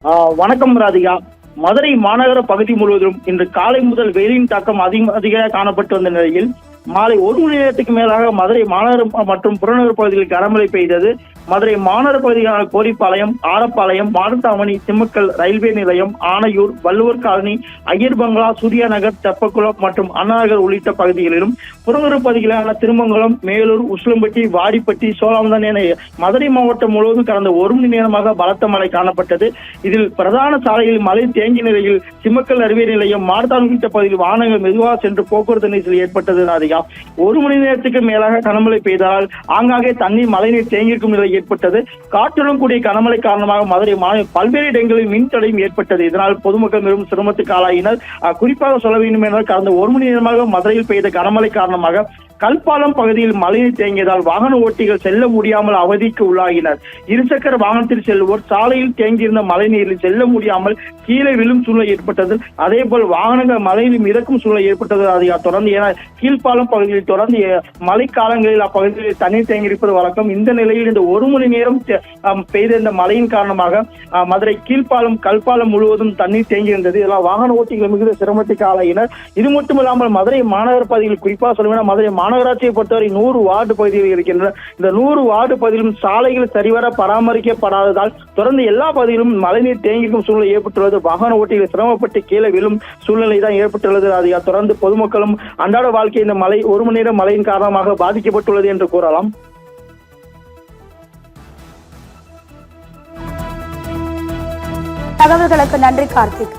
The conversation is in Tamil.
வணக்கம் ராதிகா. மதுரை மாநகர பகுதி முழுவதும் இன்று காலை முதல் வெயிலின் தாக்கம் அதிக காணப்பட்டு வந்த நிலையில் மாலை 1 மணி நேரத்துக்கு மேலாக மதுரை மாநகர மற்றும் புறநகர் பகுதிகளில் கனமழை பெய்தது. மதுரை மாநகர பகுதியான கோரிப்பாளையம், ஆரப்பாளையம், மாடத்தாமணி, திம்மக்கல், ரயில்வே நிலையம், ஆனையூர், வள்ளுவர் காலனி, ஐயர் பங்களா, சூர்யா நகர், தெப்பக்குளம் மற்றும் அண்ணா நகர் உள்ளிட்ட பகுதிகளிலும், புறநகர் பகுதிகளான திருமங்கலம், மேலூர், உசிலம்பட்டி, வாடிப்பட்டி, சோழாவந்தான் என மதுரை மாவட்டம் முழுவதும் கடந்த 1 மணி நேரமாக பலத்த மழை காணப்பட்டது. இதில் பிரதான சாலையில் மழை தேங்கிய நிலையில் திம்மக்கல் ரயில்வே நிலையம், மாடத்தாமணி உள்ளிட்ட பகுதியில் வாகனங்கள் மெதுவாக சென்று போக்குவரத்து நெரிசல் ஏற்பட்டது. 1 மணி நேரத்துக்கு மேலாக கனமழை பெய்ததால் ஆங்காங்கே தண்ணீர் மழைநீர் தேங்கியிருக்கும் நிலை ஏற்பட்டது. காற்றுடன் கூடிய கனமழை காரணமாக மதுரை பல்வேறு இடங்களில் மின்தடையும் ஏற்பட்டது. இதனால் பொதுமக்கள் மிகவும் சிரமத்துக்கு ஆளாயினர். குறிப்பாக சொல்ல வேண்டும் என்றால் கடந்த 1 மணி நேரமாக மதுரையில் பெய்த கனமழை காரணமாக கல்பாலம் பகுதியில் மழைநீர் தேங்கியதால் வாகன ஓட்டிகள் செல்ல முடியாமல் அவதிக்கு உள்ளாகினர். இருசக்கர வாகனத்தில் செல்வோர் சாலையில் தேங்கியிருந்த மழைநீரில் செல்ல முடியாமல் கீழே விழும் சூழ்நிலை ஏற்பட்டது. அதே போல் வாகனங்கள் மழையில் மிதக்கும் சூழ்நிலை ஏற்பட்டது. அதை தொடர்ந்து கீழ்பாலம் பகுதியில் தொடர்ந்து மழை காலங்களில் அப்பகுதியில் தண்ணீர் தேங்கியிருப்பது வழக்கம். இந்த நிலையில் இந்த 1 மணி நேரம் பெய்த இந்த மழையின் காரணமாக மதுரை கீழ்பாலம், கல்பாலம் முழுவதும் தண்ணீர் தேங்கியிருந்தது. இதனால் வாகன ஓட்டிகள் மிகுந்த சிரமத்துக்கு ஆளாகினர். இது மட்டுமில்லாமல் மதுரை மாநகர பகுதியில் குறிப்பாக சொல்ல மதுரை மாநகராட்சியை பொறுத்தவரை 100 வார்டு பகுதிகள் இருக்கின்றன. இந்த 100 வார்டு பகுதியிலும் சாலைகள் சரிவர பராமரிக்கப்படாததால் தொடர்ந்து எல்லா பகுதியிலும் மழைநீர் தேங்கியிருக்கும் சூழ்நிலை ஏற்பட்டுள்ளது. வாகன ஓட்டிகள் சிரமப்பட்டு கீழே விழும் சூழ்நிலை தான் ஏற்பட்டுள்ளது. அதை தொடர்ந்து பொதுமக்களும் அன்றாட வாழ்க்கை இந்த 1 மணி நேரம் மழையின் காரணமாக பாதிக்கப்பட்டுள்ளது என்று கூறலாம். தகவல்களுக்கு நன்றி கார்த்திக்.